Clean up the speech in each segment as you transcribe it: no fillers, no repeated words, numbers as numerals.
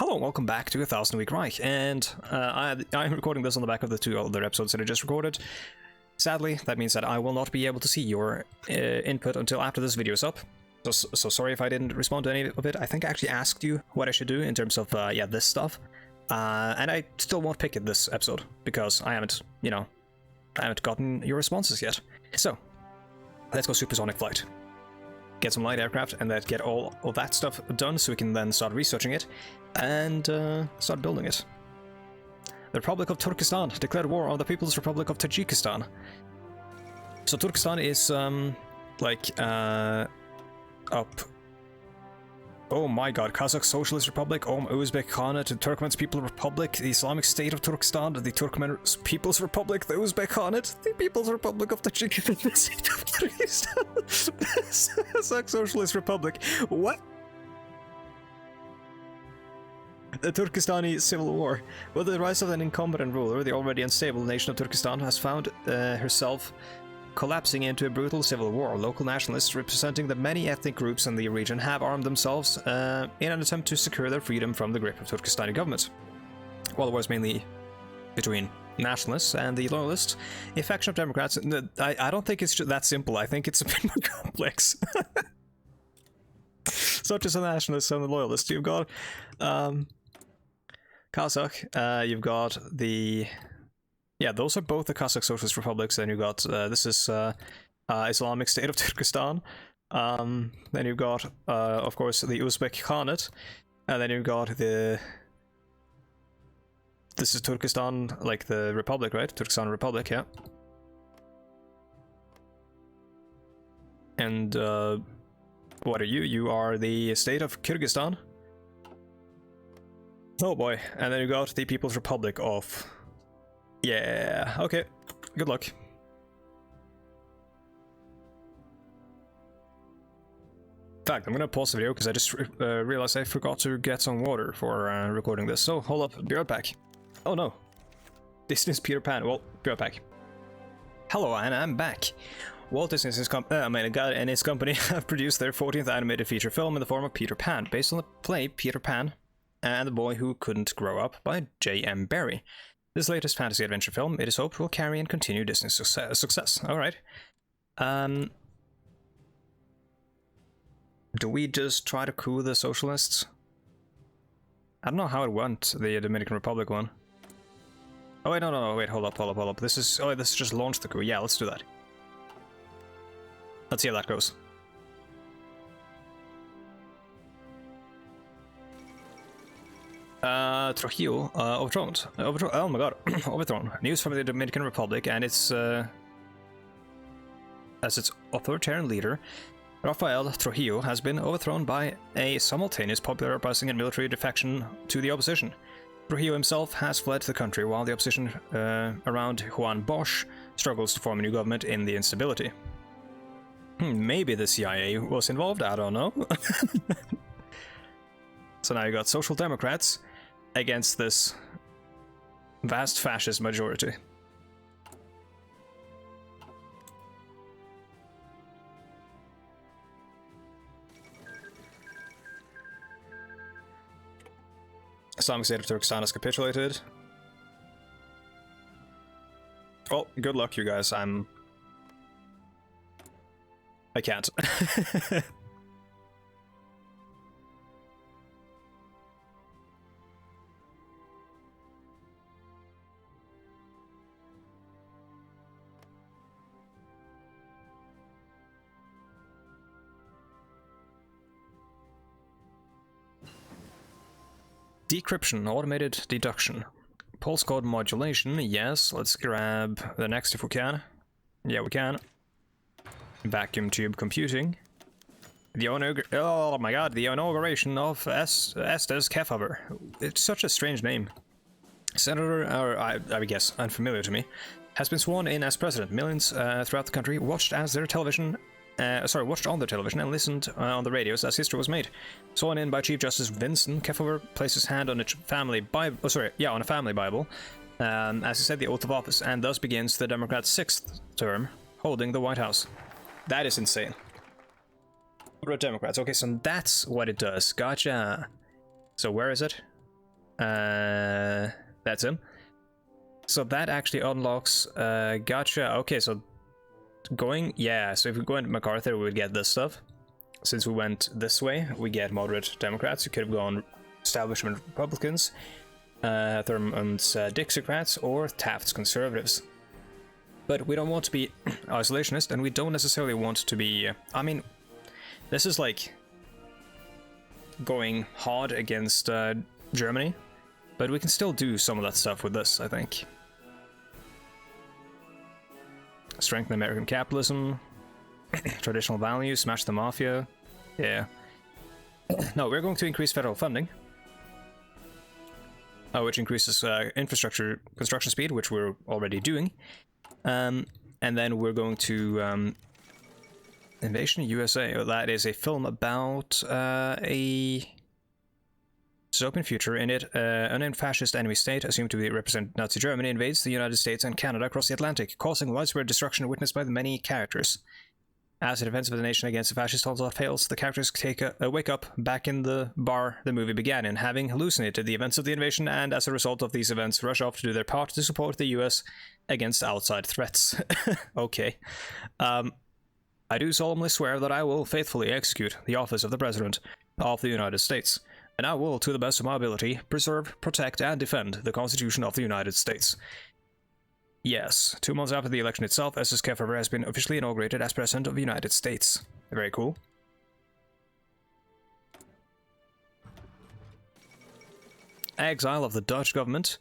Hello and welcome back to 1000 Week Reich, and I'm recording this on the back of the two other episodes that I just recorded. Sadly, that means that I will not be able to see your input until after this video is up. So sorry if I didn't respond to any of it. I think I actually asked you what I should do in terms of, yeah, this stuff. And I still won't pick it this episode, because I haven't, I haven't gotten your responses yet. So, let's go supersonic flight. Get some light aircraft and then get all of that stuff done so we can then start researching it and start building it. The Republic of Turkestan declared war on the People's Republic of Tajikistan. So Turkestan is up. Oh my god, Kazakh Socialist Republic, Uzbek Khanate, Turkmen's People Republic, the Islamic State of Turkestan, the Turkmen People's Republic, the Uzbek Khanate, the People's Republic of Tajikistan, the State of Turkestan, Kazakh Socialist Republic. What? The Turkistani Civil War. With the rise of an incompetent ruler, the already unstable nation of Turkestan has found herself collapsing into a brutal civil war. Local nationalists representing the many ethnic groups in the region have armed themselves in an attempt to secure their freedom from the grip of Turkistani government. While it was mainly between nationalists and the loyalists, a faction of Democrats, I don't think it's that simple. I think it's a bit more complex. It's not just the nationalists and the loyalists. You've got Kazakh, you've got the... Yeah, those are both the Kazakh Socialist Republics. Then you've got, this is Islamic State of Turkestan. Then you've got, of course, the Uzbek Khanate. And then you've got the... This is Turkestan, like the Republic, right? Turkestan Republic, yeah. And, what are you? You are the state of Kyrgyzstan. Oh boy. And then you got the People's Republic of... Yeah, okay. Good luck. In fact, I'm gonna pause the video because I just realized I forgot to get some water for recording this. So, hold up, be right back. Oh no. This is Peter Pan. Well, be right back. Hello, and I'm back. Walt Disney and his company have produced their 14th animated feature film in the form of Peter Pan, based on the play Peter Pan and the Boy Who Couldn't Grow Up by J.M. Barrie. This latest fantasy adventure film, it is hoped, will carry and continue Disney's success. Alright. Do we just try to coup the socialists? I don't know how it went, the Dominican Republic one. Oh wait, no, wait, hold up. This is just launched the coup. Yeah, let's do that. Let's see how that goes. Trujillo, overthrown. Oh my god, overthrown. News from the Dominican Republic and its, as its authoritarian leader, Rafael Trujillo, has been overthrown by a simultaneous popular uprising and military defection to the opposition. Trujillo himself has fled the country, while the opposition around Juan Bosch struggles to form a new government in the instability. Maybe the CIA was involved, I don't know. So now you got Social Democrats against this vast fascist majority. Islamic State of Turkestan has capitulated. Well, good luck, you guys. I can't. Decryption, automated deduction. Pulse code modulation, yes. Let's grab the next if we can. Yeah, we can. Vacuum tube computing. Oh my god, the inauguration of Estes Kefauver. It's such a strange name. Senator, or I guess unfamiliar to me, has been sworn in as president. Millions throughout the country watched on their television and listened on the radios as history was made. Sworn in by Chief Justice Vincent, Kefauver placed his hand on a family Bible. On a family Bible, as he said the oath of office, and thus begins the Democrats' 6th term holding the White House. That is insane. Democrats. Okay, so that's what it does. Gotcha. So where is it? That's him. So that actually unlocks, gotcha. Okay, so going, yeah, so if we go into MacArthur, we would get this stuff. Since we went this way, we get moderate Democrats. You could have gone establishment Republicans, Thurman's Dixiecrats, or Taft's Conservatives. But we don't want to be isolationist, and we don't necessarily want to be, I mean, this is like going hard against Germany, but we can still do some of that stuff with this, I think. Strengthen American capitalism, traditional values, smash the mafia. Yeah. No, we're going to increase federal funding, which increases infrastructure construction speed, which we're already doing. And then we're going to Invasion USA. That is a film about a dystopian future. In it, an fascist enemy state, assumed to represent Nazi Germany, invades the United States and Canada across the Atlantic, causing widespread destruction witnessed by the many characters. As the defense of the nation against the fascist onslaught fails, the characters take a wake up back in the bar the movie began in, having hallucinated the events of the invasion, and as a result of these events, rush off to do their part to support the US against outside threats. Okay. I do solemnly swear that I will faithfully execute the office of the President of the United States, and I will, to the best of my ability, preserve, protect, and defend the Constitution of the United States. Yes, 2 months after the election itself, SS Kefauver has been officially inaugurated as President of the United States. Very cool. Exile of the Dutch government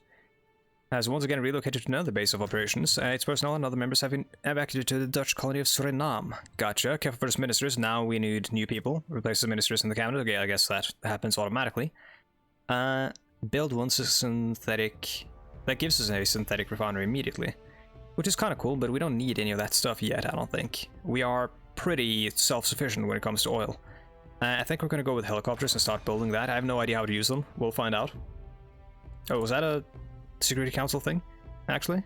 has once again relocated to another base of operations. Its personnel and other members have been evacuated to the Dutch colony of Suriname. Gotcha. Kefauver's ministers, now we need new people. Replace the ministers in the cabinet. Okay, I guess that happens automatically. Build one synthetic... That gives us a synthetic refinery immediately, which is kind of cool, but we don't need any of that stuff yet, I don't think. We are pretty self-sufficient when it comes to oil. I think we're going to go with helicopters and start building that. I have no idea how to use them. We'll find out. Oh, was that a Security Council thing, actually?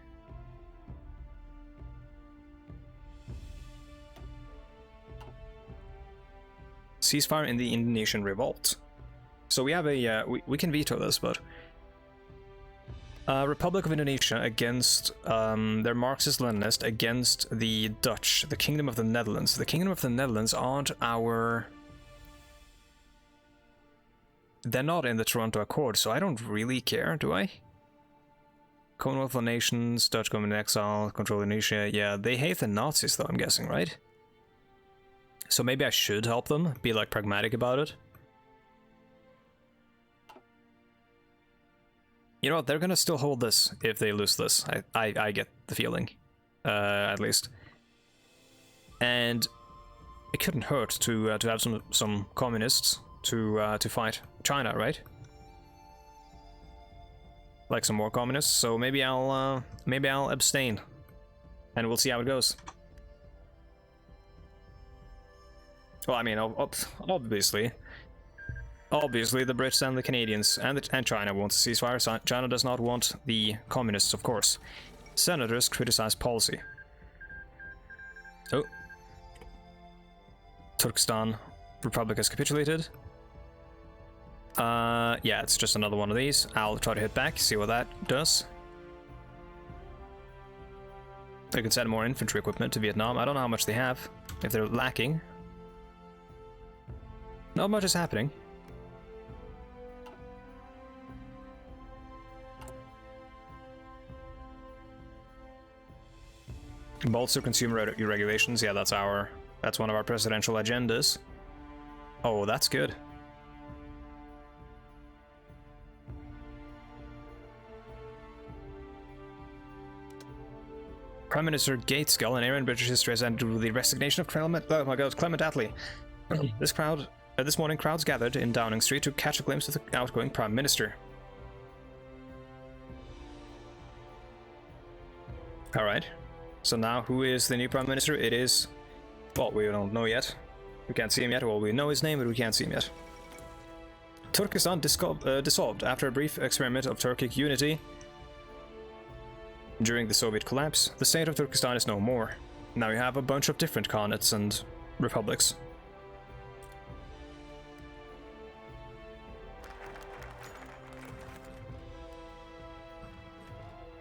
Ceasefire in the Indonesian revolt. So we have a, we can veto this, but... Republic of Indonesia against, they're Marxist-Leninist against the Dutch, the Kingdom of the Netherlands. The Kingdom of the Netherlands aren't our... They're not in the Toronto Accord, so I don't really care, do I? Commonwealth of Nations, Dutch government in exile, control Indonesia. Yeah, they hate the Nazis though, I'm guessing, right? So maybe I should help them, be like pragmatic about it. You know what, they're gonna still hold this if they lose this. I get the feeling, at least. And it couldn't hurt to have some communists to fight China, right? Like some more communists. So maybe I'll abstain, and we'll see how it goes. Well, I mean, obviously. Obviously, the Brits and the Canadians and China want a ceasefire. China does not want the communists, of course. Senators criticize policy. Oh. Turkistan Republic has capitulated. Yeah, it's just another one of these. I'll try to hit back, see what that does. They could send more infantry equipment to Vietnam. I don't know how much they have, if they're lacking. Not much is happening. Bolster consumer regulations. Yeah, that's one of our presidential agendas. Oh, that's good. Prime Minister Gaitskell in Aaron British history has ended with the resignation of Clement Attlee. This morning, crowds gathered in Downing Street to catch a glimpse of the outgoing Prime Minister. Alright. So now, who is the new Prime Minister? It is... Well, we don't know yet. We can't see him yet. Well, we know his name, but we can't see him yet. Turkestan dissolved after a brief experiment of Turkic unity. During the Soviet collapse, the state of Turkestan is no more. Now you have a bunch of different khanates and republics.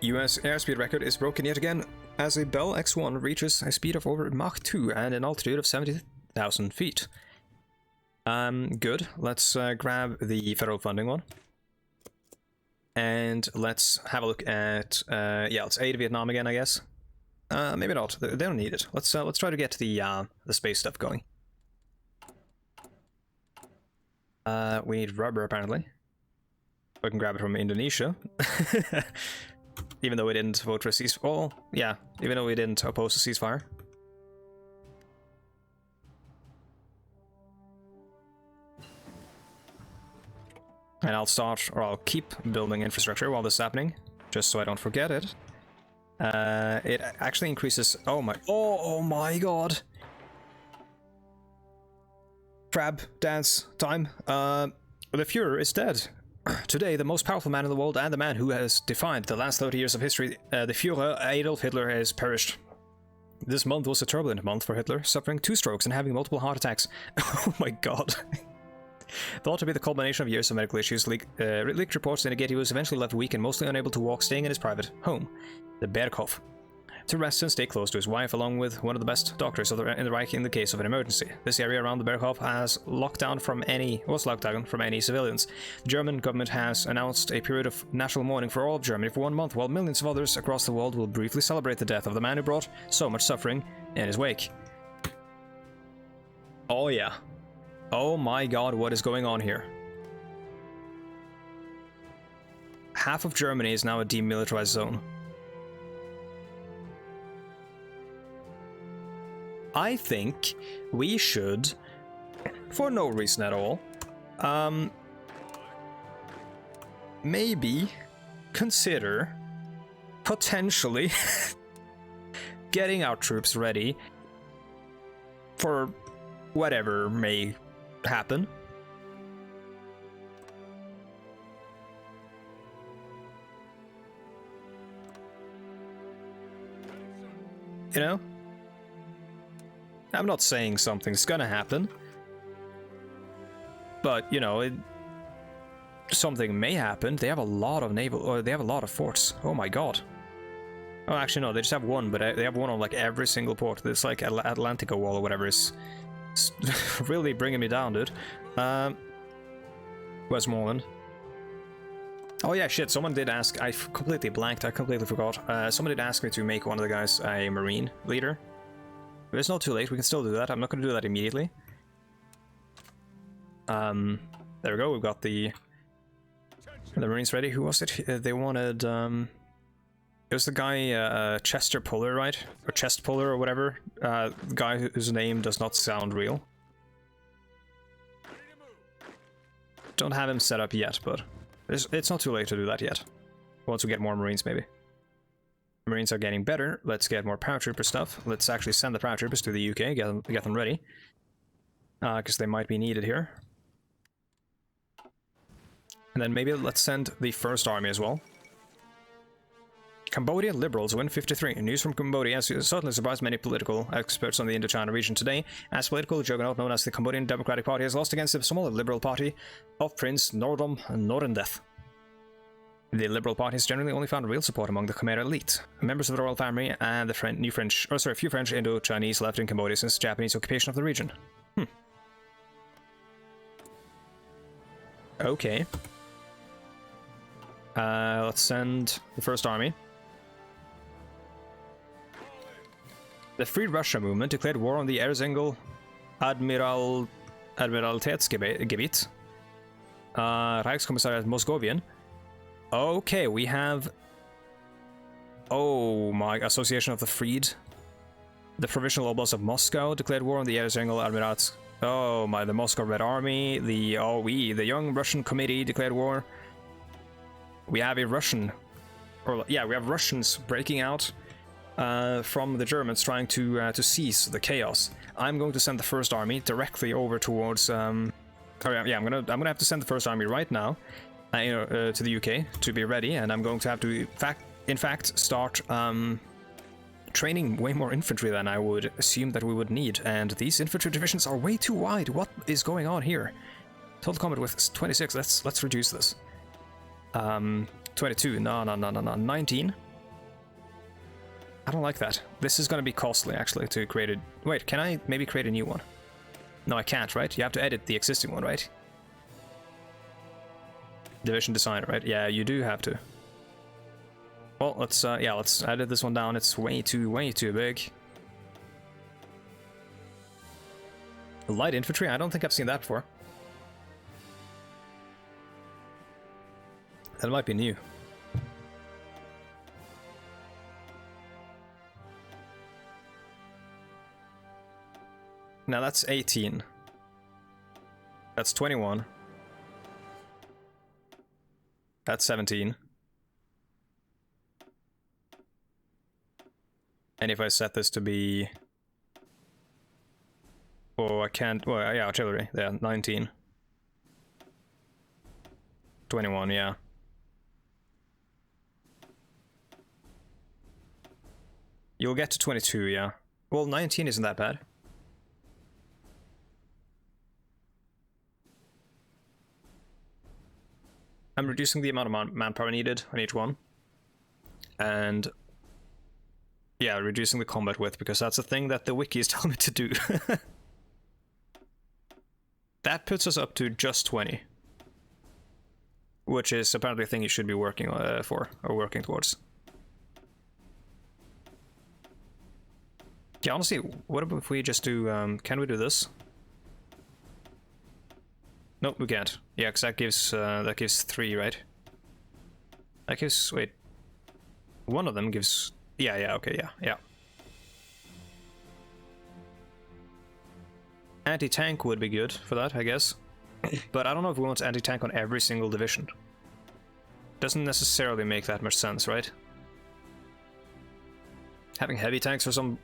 US airspeed record is broken yet again as a Bell X-1 reaches a speed of over Mach 2 and an altitude of 70,000 feet. Good. Let's grab the federal funding one. And let's have a look at, yeah, let's aid Vietnam again, I guess. Maybe not. They don't need it. Let's try to get the space stuff going. We need rubber, apparently. We can grab it from Indonesia. Even though we didn't vote for a ceasefire. Oh, yeah. Even though we didn't oppose a ceasefire. And I'll start, or I'll keep building infrastructure while this is happening, just so I don't forget it. It actually increases. Oh my god! Crab dance time. The Führer is dead. Today, the most powerful man in the world and the man who has defined the last 30 years of history, the Führer Adolf Hitler, has perished. This month was a turbulent month for Hitler, suffering 2 strokes and having multiple heart attacks. Oh my god. Thought to be the culmination of years of medical issues, leaked reports indicate he was eventually left weak and mostly unable to walk, staying in his private home, the Berghof, to rest and stay close to his wife, along with one of the best doctors in the Reich in the case of an emergency. This area around the Berghof was locked down from any civilians. The German government has announced a period of national mourning for all of Germany for 1 month, while millions of others across the world will briefly celebrate the death of the man who brought so much suffering in his wake. Oh yeah. Oh my god, what is going on here? Half of Germany is now a demilitarized zone. I think we should, for no reason at all, maybe consider potentially getting our troops ready for whatever may happen. You know? I'm not saying something's gonna happen, but you know, something may happen. They have a lot of naval, or they have a lot of forts. Oh my god. Oh, actually no, they just have one, but they have one on like every single port. It's like Atlantica Wall or whatever is really bringing me down, dude. Westmoreland. Oh yeah, shit, someone did ask, I completely blanked, I completely forgot. Someone did ask me to make one of the guys a marine leader. But it's not too late, we can still do that. I'm not going to do that immediately. There we go, we've got the marines ready. Who was it? They wanted, it was the guy, Chester Puller, right? Or Chest Puller or whatever. Guy whose name does not sound real. Don't have him set up yet, but it's not too late to do that yet. Once we get more marines, maybe. Marines are getting better. Let's get more paratrooper stuff. Let's actually send the paratroopers to the UK, get them ready. Because they might be needed here. And then maybe let's send the first army as well. Cambodia Liberals win 53. News from Cambodia has certainly surprised many political experts on the Indochina region today, as political juggernaut known as the Cambodian Democratic Party has lost against the smaller Liberal Party of Prince Norodom Norendeth. The Liberal Party has generally only found real support among the Khmer elite, members of the royal family, and the few French Indo-Chinese left in Cambodia since Japanese occupation of the region. Okay. Let's send the first army. The Free Russia movement declared war on the Erzengel Admiralitätsgebiet, Reichskommissariat Mosgovian. Okay, we have... Oh my... Association of the Freed. The Provisional Oblast of Moscow declared war on the Erzengel Admirats. Oh my, the Moscow Red Army. The Young Russian Committee declared war. We have a Russian... we have Russians breaking out from the Germans trying to seize the chaos. I'm going to send the first army directly over towards... I'm gonna have to send the first army right now. To the UK to be ready, and I'm going to have to in fact start training way more infantry than I would assume that we would need, and these infantry divisions are way too wide. What is going on here? Total combat with 26. Let's reduce this. 22. No. 19. I don't like that. This is going to be costly, actually, to create a... Wait, can I maybe create a new one? No, I can't, right? You have to edit the existing one, right? Division designer, right? Yeah, you do have to. Well, let's edit this one down. It's way too big. Light infantry? I don't think I've seen that before. That might be new. Now that's 18. That's 21. That's 17. And if I set this to be... Oh, I can't... Well, yeah, artillery. Yeah, 19. 21, yeah. You'll get to 22, yeah. Well, 19 isn't that bad. I'm reducing the amount of manpower needed on each one. And... yeah, reducing the combat width, because that's a thing that the wikis tell me to do. That puts us up to just 20. Which is apparently a thing you should be working for, or working towards. Yeah, honestly, what about if we just do, can we do this? Nope, we can't. Yeah, because that gives 3, right? That gives, wait. One of them gives, yeah, okay, yeah. Anti-tank would be good for that, I guess. But I don't know if we want anti-tank on every single division. Doesn't necessarily make that much sense, right? Having heavy tanks or some,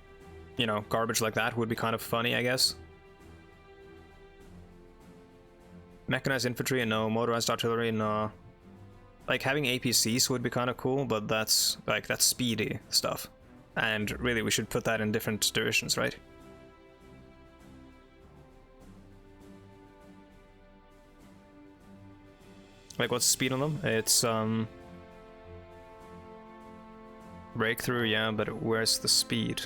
you know, garbage like that would be kind of funny, I guess. Mechanized infantry, no. Motorized artillery, no. Like, having APCs would be kind of cool, but that's, like, that's speedy stuff. And really, we should put that in different divisions, right? Like, what's the speed on them? It's, breakthrough, yeah, but where's the speed?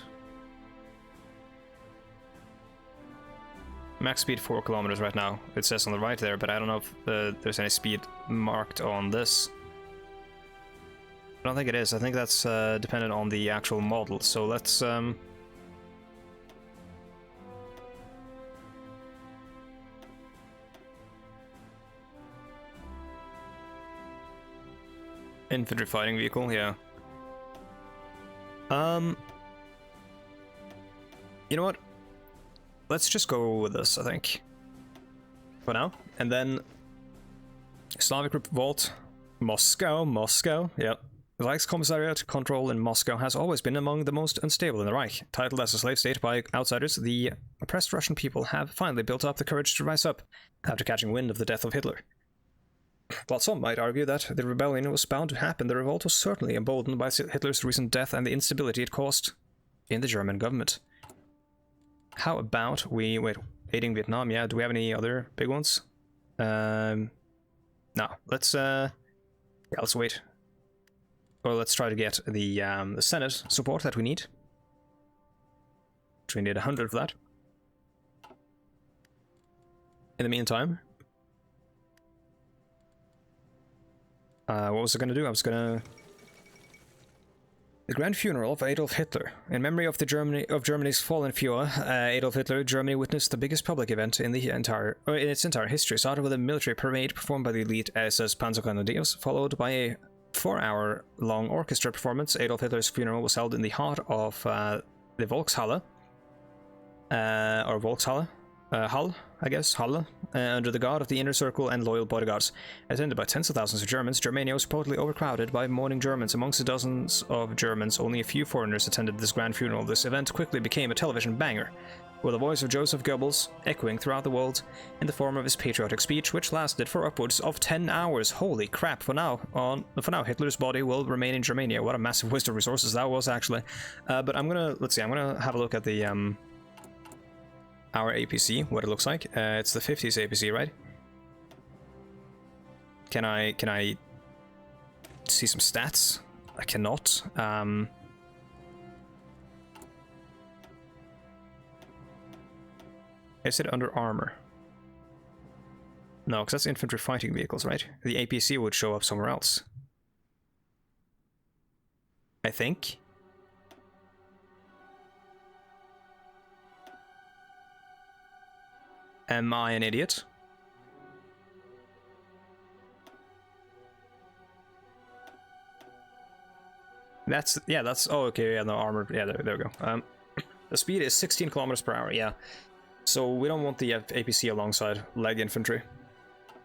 Max speed 4 kilometers right now. It says on the right there, but I don't know if there's any speed marked on this. I don't think it is. I think that's dependent on the actual model. So let's infantry fighting vehicle, yeah. You know what? Let's just go with this, I think. For now. And then Slavic Revolt, Moscow, yep. The Reichskommissariat control in Moscow has always been among the most unstable in the Reich. Titled as a slave state by outsiders, the oppressed Russian people have finally built up the courage to rise up after catching wind of the death of Hitler. While some might argue that the rebellion was bound to happen, the revolt was certainly emboldened by Hitler's recent death and the instability it caused in the German government. How about we... wait, aiding Vietnam, yeah, do we have any other big ones? No, let's let's wait. Or let's try to get the Senate support that we need. Which we need 100 for that. In the meantime... what was I gonna do? I was gonna... The grand funeral of Adolf Hitler. In memory of Germany's fallen Führer, Adolf Hitler, Germany witnessed the biggest public event in its entire history. Started with a military parade performed by the elite SS Panzergrenadiers, followed by a 4-hour-long orchestra performance. Adolf Hitler's funeral was held in the heart of the Volkshalle, or Volkshalle, Halle, I guess, Halle, under the guard of the inner circle and loyal bodyguards. Attended by tens of thousands of Germans, Germania was reportedly overcrowded by mourning Germans. Amongst the dozens of Germans, only a few foreigners attended this grand funeral. This event quickly became a television banger, with the voice of Joseph Goebbels echoing throughout the world in the form of his patriotic speech, which lasted for upwards of 10 hours. Holy crap, for now, Hitler's body will remain in Germania. What a massive waste of resources that was, actually. But I'm gonna, let's see, I'm gonna have a look at the, our APC, what it looks like. It's the 50s APC, right? Can I see some stats? I cannot. Is it under armor? No, because that's infantry fighting vehicles, right? The APC would show up somewhere else. I think. Am I an idiot? That's, yeah, that's, oh, okay, yeah, no, armor, yeah, there we go. The speed is 16 kilometers per hour, yeah. So we don't want the APC alongside leg infantry.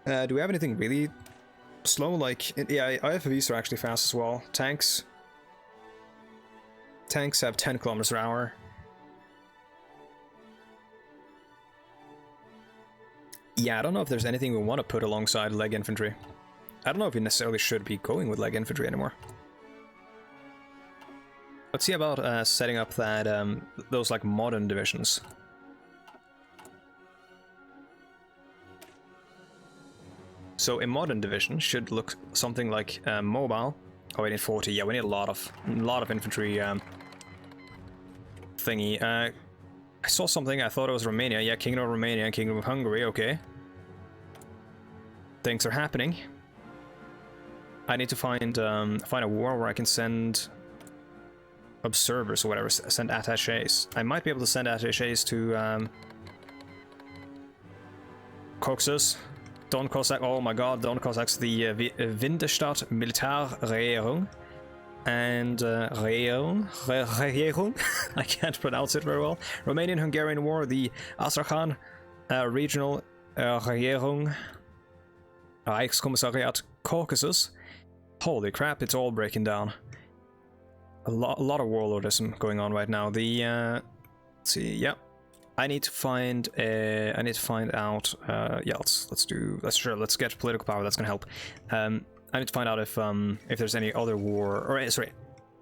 Do we have anything really slow? Like, yeah, IFVs are actually fast as well. Tanks have 10 kilometers per hour. Yeah, I don't know if there's anything we want to put alongside leg infantry. I don't know if we necessarily should be going with leg infantry anymore. Let's see about setting up that those like modern divisions. So a modern division should look something like mobile. Oh, we need 40. Yeah, we need a lot of infantry thingy. I saw something. I thought it was Romania. Yeah, Kingdom of Romania and Kingdom of Hungary. Okay, things are happening. I need to find a war where I can send observers or whatever, send attachés. I might be able to send attachés to Caucasus, Don Cossack. Oh my god, Don Cossacks, the Winterstadt Militärregierung and Regierung. I can't pronounce it very well. Romanian-Hungarian War, the Astrakhan Regional Regierung, Reichskommissariat Caucasus. Holy crap, it's all breaking down. A lot of warlordism going on right now. The let's see, yeah, I need to find out. Yeah, let's get political power. That's gonna help. I need to find out if there's any other war. Or sorry,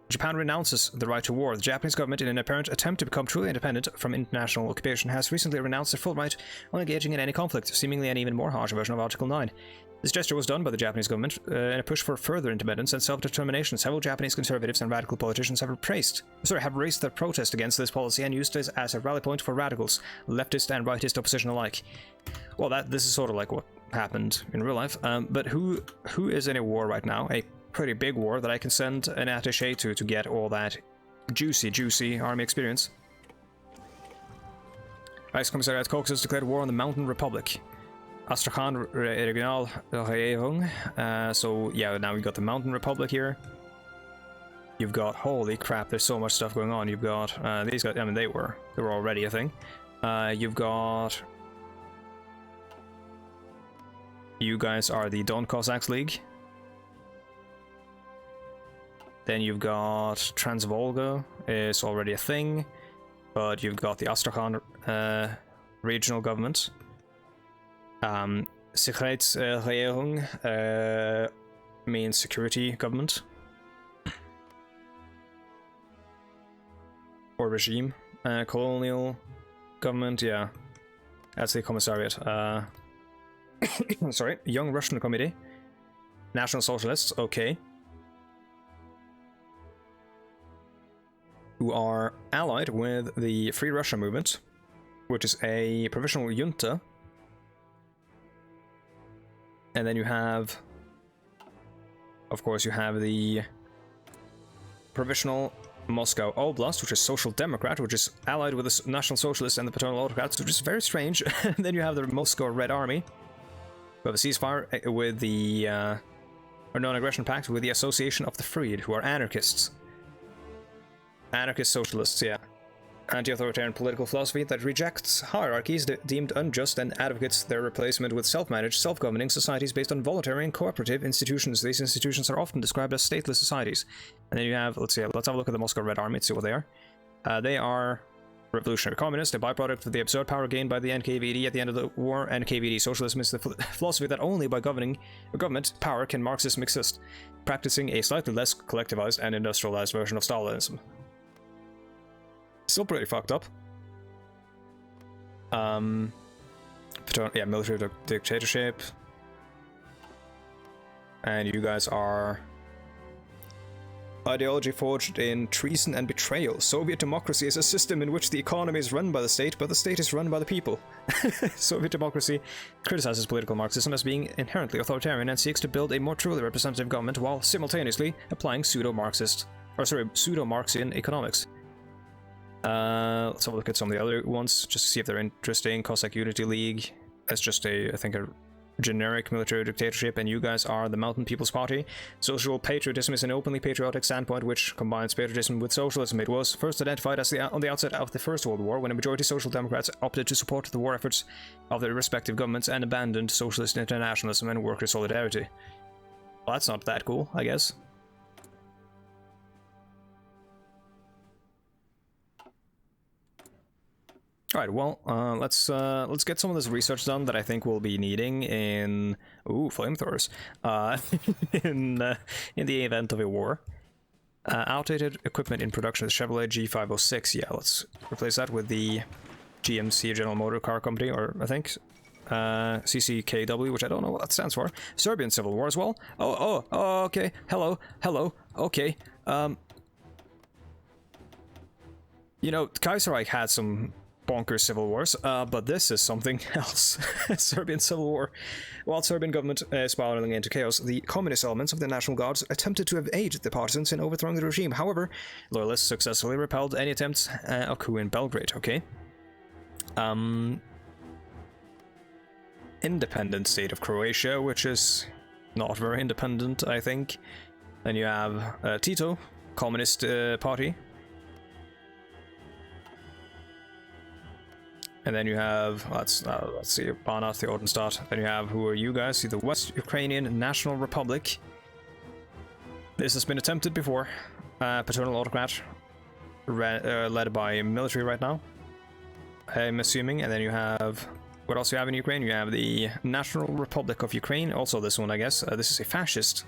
Japan renounces the right to war. The Japanese government, in an apparent attempt to become truly independent from international occupation, has recently renounced their full right on engaging in any conflict, seemingly an even more harsh version of Article 9. This gesture was done by the Japanese government in a push for further independence and self-determination. Several Japanese conservatives and radical politicians have raised their protest against this policy and used this as a rally point for radicals, leftist and rightist opposition alike. Well, this is sort of like what happened in real life. But who is in a war right now? A pretty big war that I can send an attaché to get all that juicy army experience. Reichskommissariat Caucasus declared war on the Mountain Republic. Astrakhan Regional Regierung. So yeah, now we've got the Mountain Republic here. You've got, holy crap, there's so much stuff going on. You've got these guys. I mean, they were already a thing. You've got, you guys are the Don Cossacks League. Then you've got Transvolga is already a thing, but you've got the Astrakhan regional government. Sicherheitsregierung means security government or regime. Colonial government, yeah, that's the commissariat. Sorry, Young Russian Committee. National Socialists, okay, who are allied with the Free Russia movement, which is a provisional junta. And then you have, of course, you have the Provisional Moscow Oblast, which is Social Democrat, which is allied with the National Socialists and the Paternal Autocrats, which is very strange. And then you have the Moscow Red Army, who have a ceasefire with the, or non-aggression pact with the Association of the Freed, who are anarchists. Anarchist socialists, yeah. Anti-authoritarian political philosophy that rejects hierarchies deemed unjust and advocates their replacement with self-managed, self-governing societies based on voluntary and cooperative institutions. These institutions are often described as stateless societies. And then you have, let's have a look at the Moscow Red Army and see what they are. They are revolutionary communists, a byproduct of the absurd power gained by the NKVD at the end of the war. NKVD socialism is the philosophy that only by government power can Marxism exist, practicing a slightly less collectivized and industrialized version of Stalinism. Still pretty fucked up. Yeah, military dictatorship. And you guys are ideology forged in treason and betrayal. Soviet democracy is a system in which the economy is run by the state, but the state is run by the people. Soviet democracy criticizes political Marxism as being inherently authoritarian and seeks to build a more truly representative government while simultaneously applying pseudo-Marxian economics. Let's have a look at some of the other ones, just to see if they're interesting. Cossack Unity League, that's just I think a generic military dictatorship, and you guys are the Mountain People's Party. Social patriotism is an openly patriotic standpoint which combines patriotism with socialism. It was first identified as on the outset of the First World War, when a majority of Social Democrats opted to support the war efforts of their respective governments and abandoned socialist internationalism and worker solidarity. Well, that's not that cool, I guess. Alright, well, let's get some of this research done that I think we'll be needing in... Ooh, flamethrowers. In the event of a war. Outdated equipment in production, the Chevrolet G506. Yeah, let's replace that with the GMC, General Motor Car Company, or I think CCKW, which I don't know what that stands for. Serbian Civil War as well. Oh, okay. Hello, okay. You know, Kaiserreich had some bonkers civil wars, but this is something else. Serbian Civil War. While Serbian government spiraling into chaos, the communist elements of the National Guards attempted to aid the partisans in overthrowing the regime. However, loyalists successfully repelled any attempts at a coup in Belgrade. Okay. Independent state of Croatia, which is not very independent, I think. Then you have Tito, Communist Party. And then you have, let's see, Banat, the Odenstadt. Then you have, who are you guys? The West Ukrainian National Republic. This has been attempted before. Paternal autocrat, led by military right now, I'm assuming. And then you have, what else you have in Ukraine? You have the National Republic of Ukraine. Also this one, I guess. This is a fascist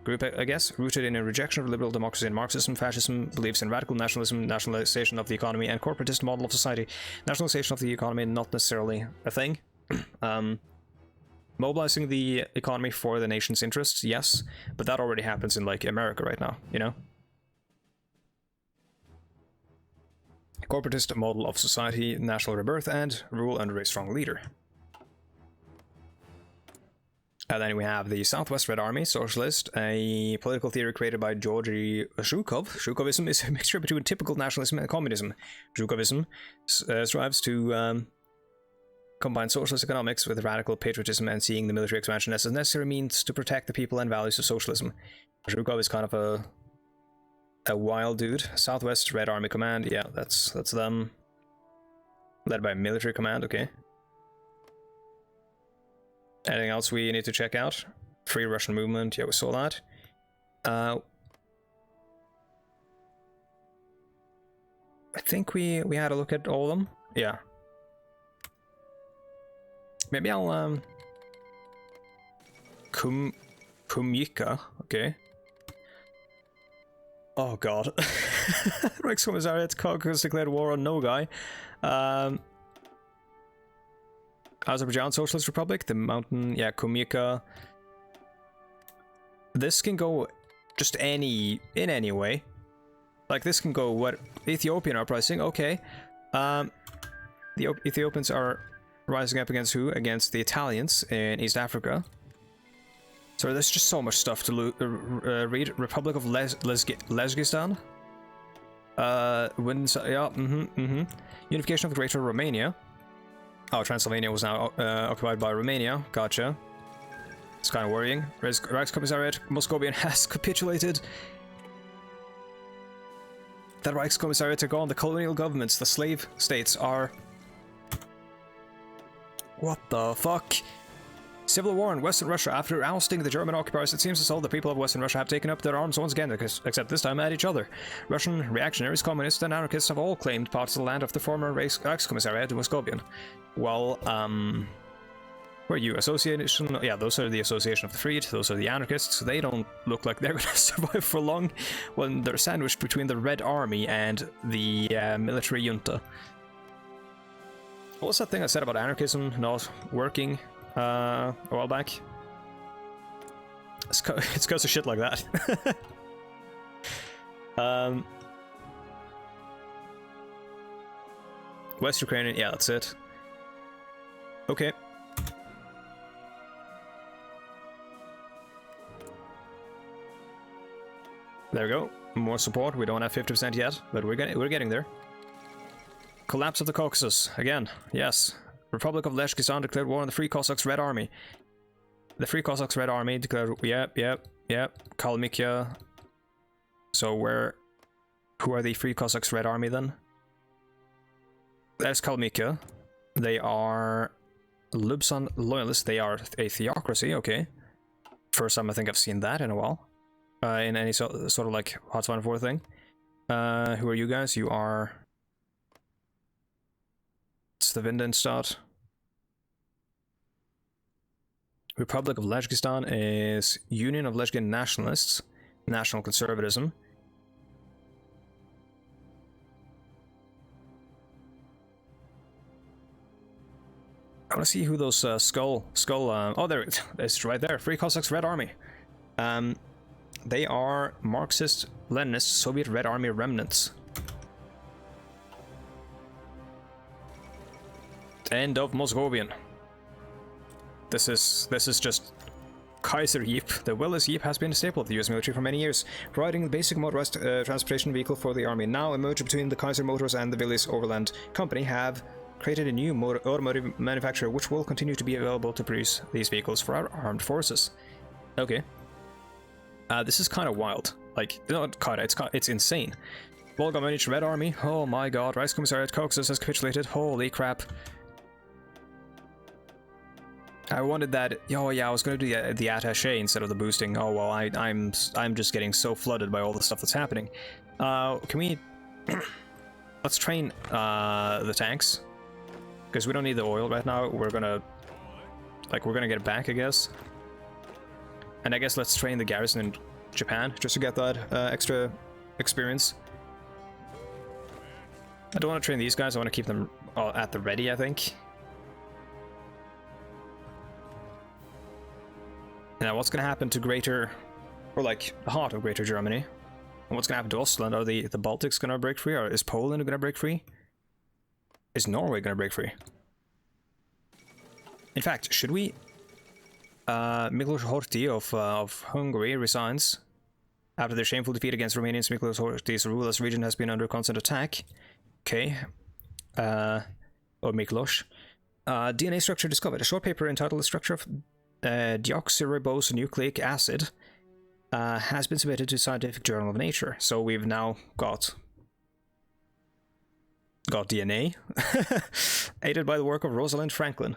group, I guess, rooted in a rejection of liberal democracy and Marxism. Fascism believes in radical nationalism, nationalization of the economy, and corporatist model of society. Nationalization of the economy, not necessarily a thing. Mobilizing the economy for the nation's interests, yes, but that already happens in, like, America right now, you know? Corporatist model of society, national rebirth, and rule under a strong leader. And then we have the Southwest Red Army, Socialist, a political theory created by Georgy Zhukov. Zhukovism is a mixture between typical nationalism and communism. Zhukovism strives to combine socialist economics with radical patriotism and seeing the military expansion as a necessary means to protect the people and values of socialism. Zhukov is kind of a wild dude. Southwest Red Army Command, yeah, that's them. Led by Military Command, okay. Anything else we need to check out? Free Russian movement, yeah, we saw that. I think we had a look at all of them. Yeah. Maybe I'll Kumyka, okay. Oh god. Reichskommissariat Caucasus declared war on Nogai. Azerbaijan Socialist Republic, the mountain, yeah, Kumyka. This can go just in any way. Like, this can go, what, Ethiopian uprising, okay. The Ethiopians are rising up against who? Against the Italians in East Africa. So there's just so much stuff to read. Republic of Lesgistan. Unification of the Greater Romania. Oh, Transylvania was now occupied by Romania. Gotcha. It's kind of worrying. Reichskommissariat Moscovian has capitulated. That Reichskommissariat are gone. The colonial governments, the slave states are... What the fuck? Civil war in Western Russia. After ousting the German occupiers, it seems as though the people of Western Russia have taken up their arms once again, except this time at each other. Russian reactionaries, communists, and anarchists have all claimed parts of the land of the former Reichskommissariat Moscovian. Well, were you association? Yeah, those are the Association of the Freed. Those are the anarchists. They don't look like they're gonna survive for long when they're sandwiched between the Red Army and the military junta. What was that thing I said about anarchism not working a while back? It's because of shit like that. West Ukrainian, yeah, that's it. Okay. There we go. More support. We don't have 50% yet, but we're getting there. Collapse of the Caucasus. Again, yes. Republic of Lechkistan declared war on the Free Cossacks Red Army. The Free Cossacks Red Army declared... Yep. Kalmykia. So who are the Free Cossacks Red Army then? There's Kalmykia. They are Lubsan loyalists. They are a theocracy, okay. First time I think I've seen that in a while. In any sort of like Hot 4 thing. Who are you guys? You are... It's the Vindenstadt. Republic of Lechkistan is Union of Lechkin Nationalists. National Conservatism. I want to see who those oh, there it's right there. Free Cossacks Red Army. They are Marxist Leninist Soviet Red Army remnants. End of Moscovian. This is just Kaiserreich. The Willis Jeep has been a staple of the US military for many years, providing the basic motorized transportation vehicle for the army. Now, a merger between the Kaiser Motors and the Willis Overland Company have created a new automotive manufacturer which will continue to be available to produce these vehicles for our armed forces. Okay. This is kind of wild. Like, not kind of, it's insane. Volga managed Red Army. Oh my god, Reichskommissariat Caucasus has capitulated. Holy crap. I wanted that. Oh yeah, I was going to do the attaché instead of the boosting. Oh well, I'm just getting so flooded by all the stuff that's happening. Can we... Let's train the tanks. Because we don't need the oil right now. We're gonna get it back, I guess. And I guess let's train the garrison in Japan, just to get that extra experience. I don't want to train these guys, I want to keep them at the ready, I think. Now, what's going to happen to Greater... or like, the heart of Greater Germany? And what's going to happen to Ostland? Are the Baltics going to break free? Or is Poland going to break free? Is Norway going to break free? In fact, should we... Miklos Horthy of Hungary resigns after their shameful defeat against Romanians. Miklos Horthy's ruleless region has been under constant attack. Okay. Or Miklos. DNA structure discovered. A short paper entitled The Structure of Deoxyribose Nucleic Acid has been submitted to Scientific Journal of Nature. So we've now got DNA. Aided by the work of Rosalind Franklin.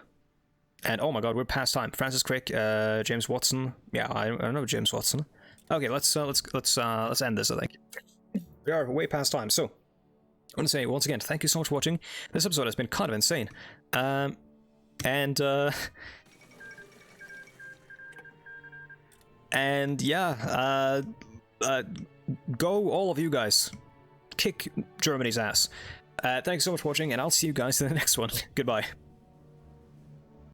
And oh my god, we're past time. Francis Crick, James Watson. Yeah, I don't know James Watson. Okay, let's end this, I think. We are way past time. So, I want to say once again, thank you so much for watching. This episode has been kind of insane. And yeah, go all of you guys. Kick Germany's ass. Thanks so much for watching, and I'll see you guys in the next one. Goodbye.